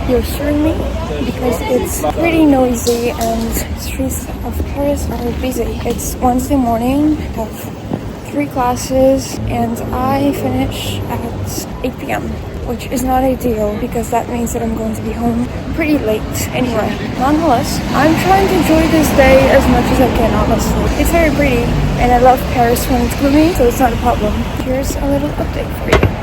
you're hearing me because it's pretty noisy and streets of Paris are busy. It's Wednesday morning, I have 3 classes and I finish at 8 p.m. which is not ideal because that means that I'm going to be home pretty late anyway. Nonetheless, I'm trying to enjoy this day as much as I can, honestly. It's very pretty and I love Paris when it's gloomy, so it's not a problem. Here's a little update for you.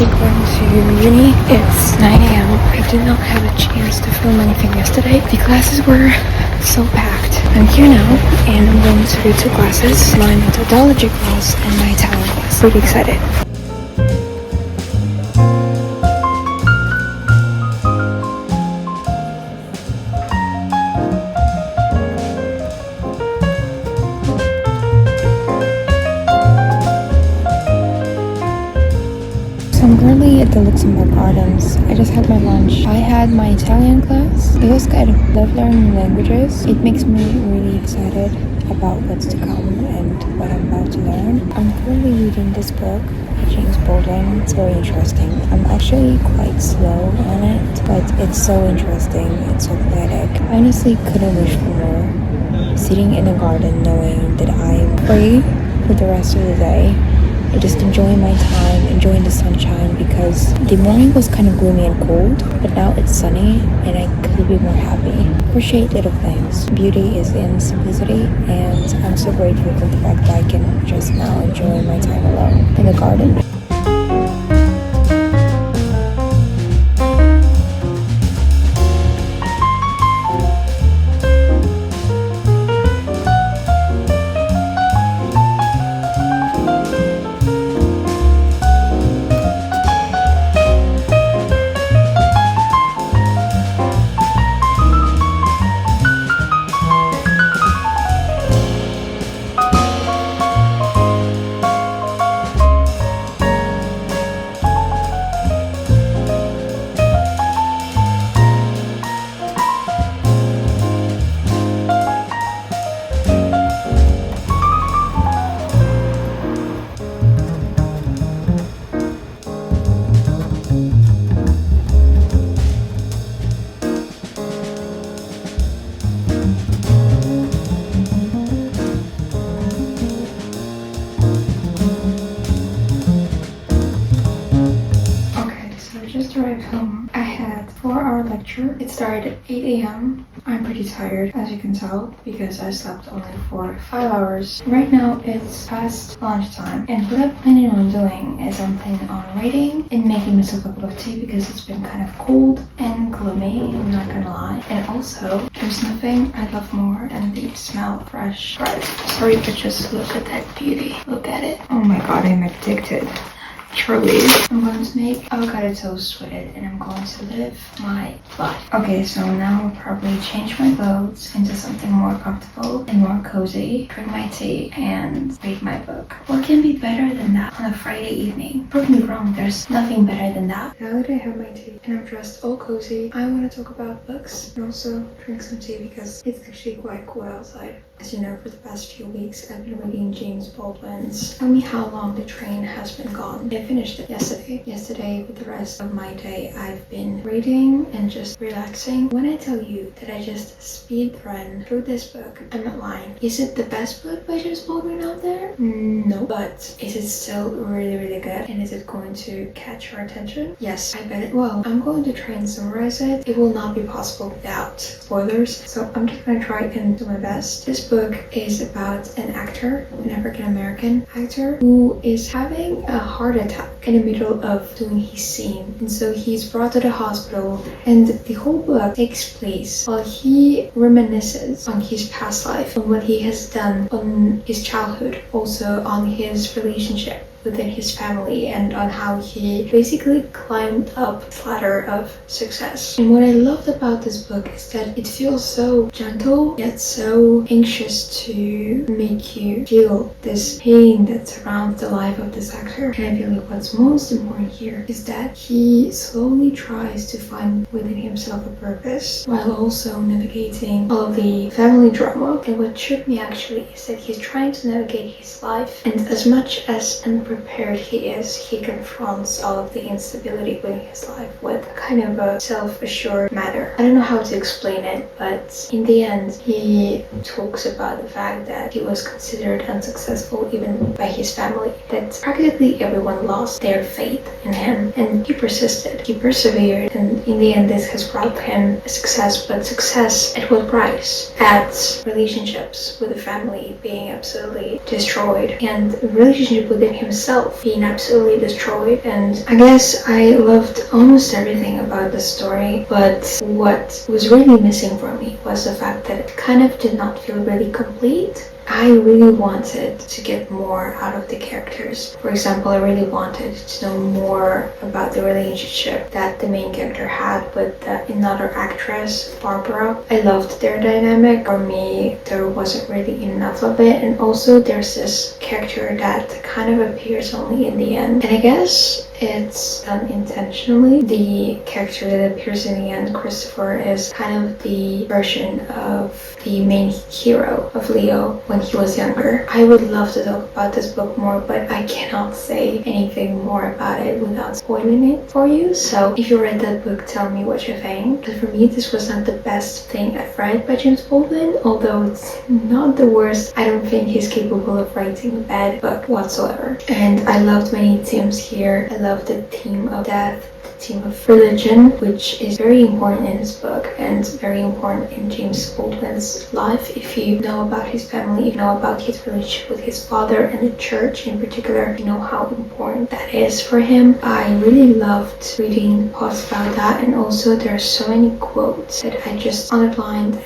Going to uni. It's 9 a.m. I did not have a chance to film anything yesterday. The classes were so packed. I'm here now and I'm going to do 2 classes, my methodology class and my Italian class. Pretty excited. I'm currently at the Luxembourg Gardens. I just had my lunch. I had my Italian class. It was kind of love learning languages. It makes me really excited about what's to come and what I'm about to learn. I'm currently reading this book by James Baldwin. It's very interesting. I'm actually quite slow on it, but it's so interesting. It's so poetic. I honestly couldn't wish for more. Sitting in a garden knowing that I'm free for the rest of the day. I just enjoying my time, enjoying the sunshine because the morning was kind of gloomy and cold, but now it's sunny and I couldn't be more happy. Appreciate little things. Beauty is in simplicity and I'm so grateful for the fact that I can just now enjoy my time alone in the garden. Arrived home. I had 4-hour lecture. It started at 8 a.m. I'm pretty tired, as you can tell, because I slept only for 5 hours. Right now it's past lunchtime, and what I'm planning on doing is I'm planning on reading and making myself a cup of tea because it's been kind of cold and gloomy, I'm not gonna lie. And also, there's nothing I love more than the smell of fresh bread. Sorry, but just look at that beauty. Look at it. Oh my god, I'm addicted. Truly. I'm going to make avocado toast with it and I'm going to live my life. Okay, so now I'll probably change my clothes into something more comfortable and more cozy, drink my tea and read my book. What can be better than that on a Friday evening? Prove me wrong, there's nothing better than that. Now that I have my tea and I'm dressed all cozy, I want to talk about books and also drink some tea because it's actually quite cool outside. As you know, for the past few weeks, I've been reading James Baldwin's Tell Me How Long the Train Has Been Gone. I finished it yesterday. Yesterday, with the rest of my day, I've been reading and just relaxing. When I tell you that I just speed run through this book, I'm not lying. Is it the best book by James Baldwin out there? No. But is it still really, really good? And is it going to catch your attention? Yes, I bet it will. I'm going to try and summarize it. It will not be possible without spoilers, so I'm just going to try and do my best. This book is about an actor, an African-American actor, who is having a heart attack in the middle of doing his scene. And so he's brought to the hospital and the whole book takes place while he reminisces on his past life, on what he has done, on his childhood, also on his relationship within his family and on how he basically climbed up the ladder of success. And what I loved about this book is that it feels so gentle yet so anxious to make you feel this pain that surrounds the life of this actor. And I feel like what's most important here is that he slowly tries to find within himself a purpose while also navigating all of the family drama. And what shook me actually is that he's trying to navigate his life, and as much as unprepared he is, he confronts all of the instability within his life with kind of a self-assured manner. I don't know how to explain it, but in the end he talks about the fact that he was considered unsuccessful even by his family, that practically everyone lost their faith in him, and he persisted, he persevered, and in the end this has brought him a success. But success at what price? At relationships with the family being absolutely destroyed, and relationship within himself being absolutely destroyed. And I guess I loved almost everything about the story, but what was really missing for me was the fact that it kind of did not feel really complete. I really wanted to get more out of the characters. For example, I really wanted to know more about the relationship that the main character had with another actress, Barbara. I loved their dynamic. For me, there wasn't really enough of it. And also there's this character that kind of appears only in the end. And I guess it's done intentionally. The character that appears in the end, Christopher, is kind of the version of the main hero of Leo when he was younger. I would love to talk about this book more, but I cannot say anything more about it without spoiling it for you. So if you read that book, tell me what you think. But for me, this was not the best thing I've read by James Baldwin, although it's not the worst. I don't think he's capable of writing a bad book whatsoever. And I loved many themes here. I love the theme of death, the theme of religion, which is very important in this book and very important in James Baldwin's life. If you know about his family, you know about his relationship with his father and the church in particular, you know how important that is for him. I really loved reading parts about that, and also there are so many quotes that I just underlined,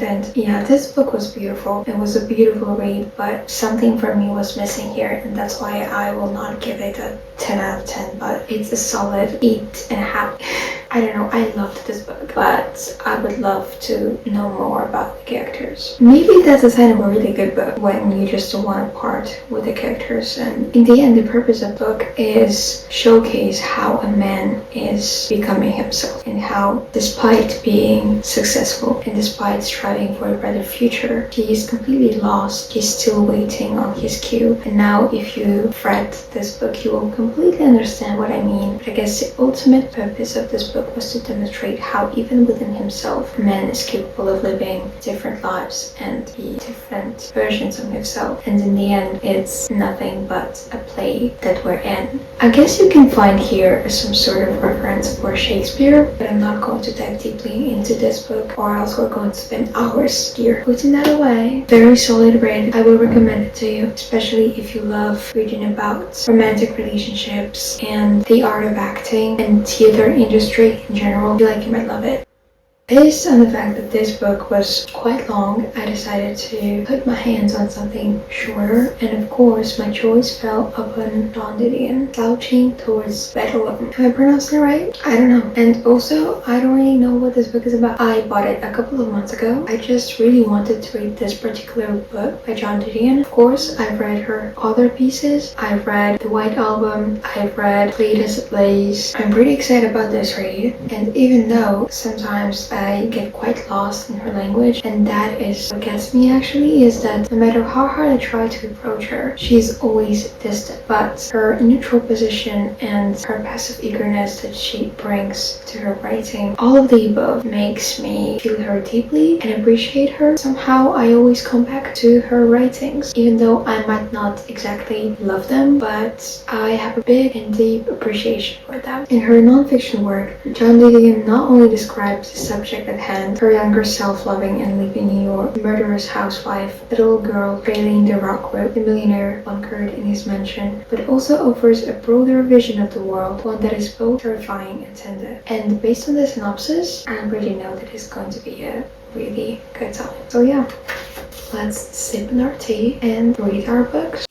and yeah, this book was beautiful. It was a beautiful read, but something for me was missing here, and that's why I will not give it a 10 out of 10, but it's a solid 8.5. I don't know, I loved this book, but I would love to know more about the characters. Maybe that's a sign of a really good book, when you just don't want to part with the characters. And in the end, the purpose of the book is showcase how a man is becoming himself, and how despite being successful and despite striving for a better future, he is completely lost. He's still waiting on his cue. And now if you read this book, you will completely understand what I mean. But I guess the ultimate purpose of this book was to demonstrate how even within himself, man is capable of living different lives and be different versions of himself. And in the end, it's nothing but a play that we're in. I guess you can find here some sort of reference for Shakespeare, but I'm not going to dive deeply into this book, or else we're going to spend hours here putting that away. Very solid read. I will recommend it to you, especially if you love reading about romantic relationships and the art of acting and theater industry in general. I feel like you might love it. Based on the fact that this book was quite long, I decided to put my hands on something shorter, and of course my choice fell upon John Didion, Slouching Towards Bedlam. Have I pronounced it right? I don't know. And also, I don't really know what this book is about. I bought it a couple of months ago. I just really wanted to read this particular book by John Didion. Of course, I've read her other pieces. I've read The White Album. I've read Played as It Lays. I'm pretty excited about this read, and even though sometimes I get quite lost in her language, and that is what gets me actually, is that no matter how hard I try to approach her, she's always distant. But her neutral position and her passive eagerness that she brings to her writing, all of the above makes me feel her deeply and appreciate her. Somehow I always come back to her writings, even though I might not exactly love them, but I have a big and deep appreciation for them. In her non-fiction work, John Didion not only describes the subject at hand, her younger self loving and leaving New York, the murderous housewife, the little girl trailing the rock whip, the millionaire bunkered in his mansion, but also offers a broader vision of the world, one that is both terrifying and tender. And based on the synopsis, I already know that it's going to be a really good time. So yeah, let's sip on our tea and read our books.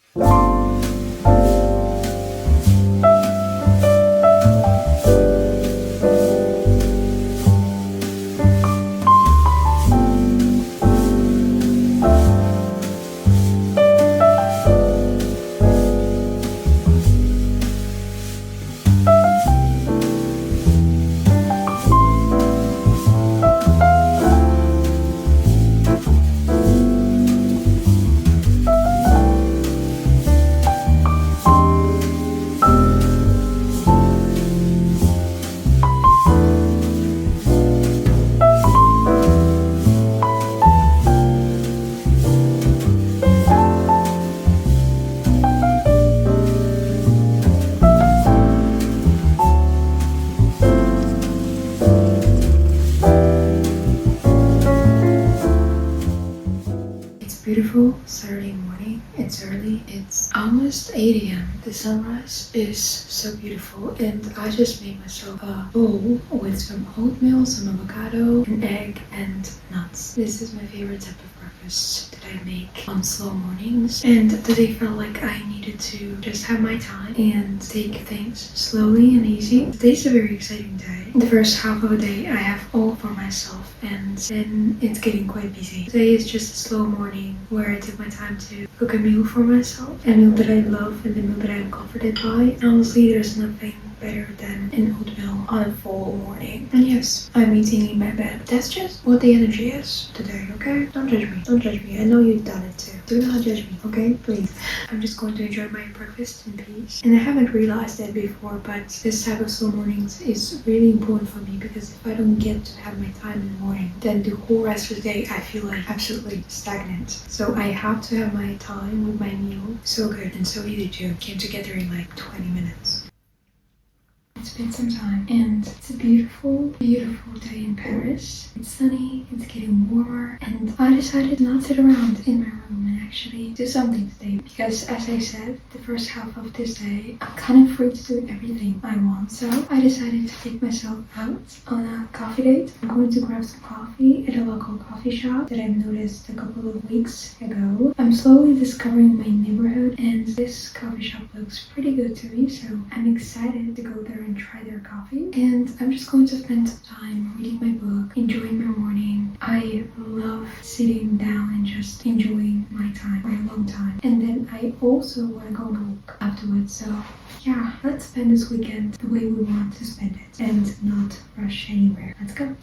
8 a.m. The sunrise is so beautiful, and I just made myself a bowl with some oatmeal, some avocado, an egg, and nuts. This is my favorite type of breakfast that I make on slow mornings, and today felt like I needed to just have my time and take things slowly and easy. Today's a very exciting day. The first half of the day I have all for myself, and then it's getting quite busy. Today is just a slow morning where I took my time to cook a meal for myself, a meal that I love and a meal that I'm comforted by. Honestly, there's nothing better than an oatmeal on a full morning. And yes, I'm eating in my bed. That's just what the energy is today, okay? Don't judge me. Don't judge me. I know you've done it too. Do not judge me, okay? Please. I'm just going to enjoy my breakfast in peace. And I haven't realized that before, but this type of slow mornings is really important for me, because if I don't get to have my time in the morning, then the whole rest of the day I feel like absolutely stagnant. So I have to have my time with my meal. So good and so easy too. Came together in like 20 minutes. It's been some time, and it's a beautiful, beautiful day in Paris. It's sunny, it's getting warmer, and I decided not to sit around in my room and actually do something today, because as I said, the first half of this day, I'm kind of free to do everything I want. So I decided to take myself out on a coffee date. I'm going to grab some coffee at a local coffee shop that I've noticed a couple of weeks ago. I'm slowly discovering my neighborhood, and this coffee shop looks pretty good to me, so I'm excited to go there and try their coffee. And I'm just going to spend some time reading my book, enjoying my morning. I love sitting down and just enjoying my time for a long time. And then I also want to go on a walk afterwards. So yeah, let's spend this weekend the way we want to spend it and not rush anywhere. Let's go.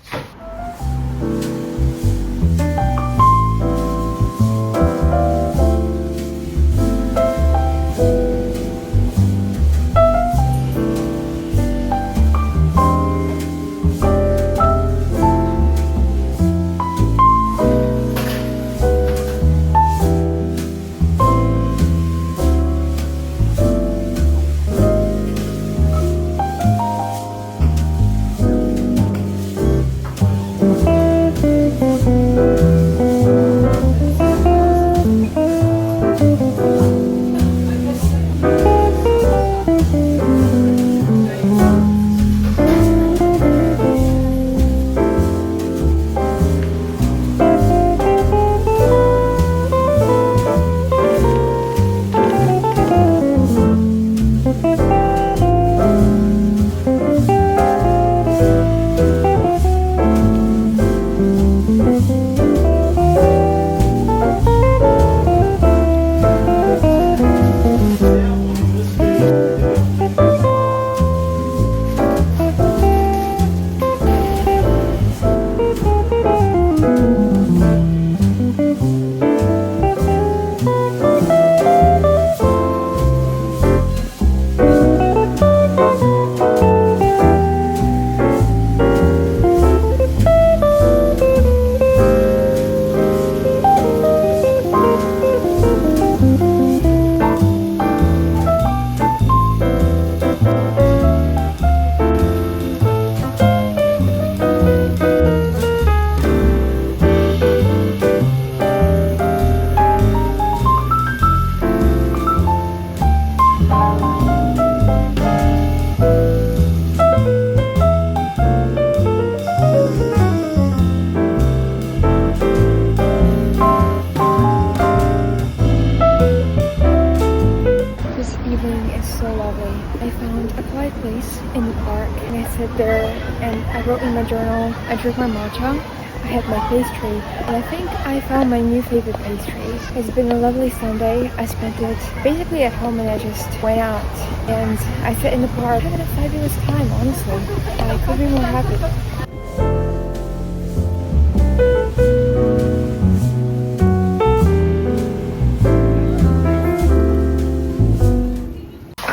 In the park, and I sit there and I wrote in my journal, I drink my matcha, I had my pastry, and I think I found my new favorite pastry. It's been a lovely Sunday. I spent it basically at home, and I just went out and I sat in the park having a fabulous time, honestly. I couldn't be more happy.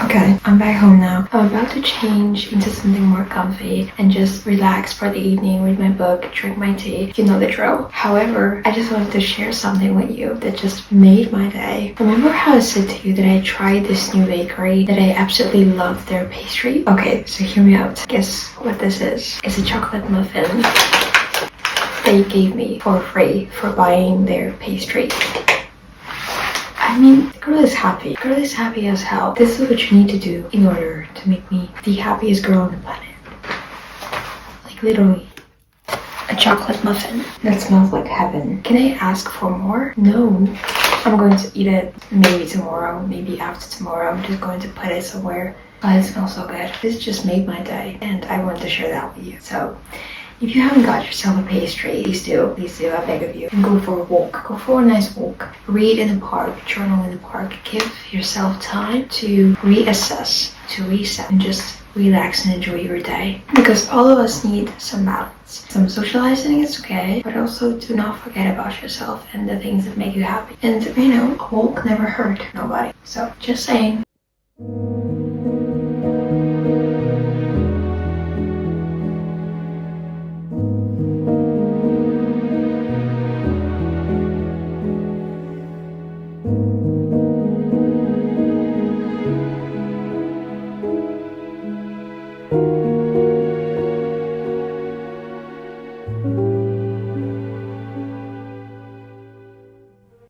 Okay, I'm back home now. I'm about to change into something more comfy and just relax for the evening, read my book, drink my tea, you know the drill. However, I just wanted to share something with you that just made my day. Remember how I said to you that I tried this new bakery, that I absolutely loved their pastry? Okay, so hear me out. Guess what this is? It's a chocolate muffin they gave me for free for buying their pastry. I I mean, the girl is happy. The girl is happy as hell. This is what you need to do in order to make me the happiest girl on the planet. Like literally. A chocolate muffin that smells like heaven. Can I ask for more? No. I'm going to eat it maybe tomorrow, maybe after tomorrow. I'm just going to put it somewhere. But it smells so good. This just made my day and I want to share that with you. So if you haven't got yourself a pastry, please do, I beg of you. And go for a walk. Go for a nice walk. Read in the park, journal in the park. Give yourself time to reassess, to reset, and just relax and enjoy your day. Because all of us need some balance. Some socializing is okay, but also do not forget about yourself and the things that make you happy. And you know, a walk never hurt nobody. So just saying.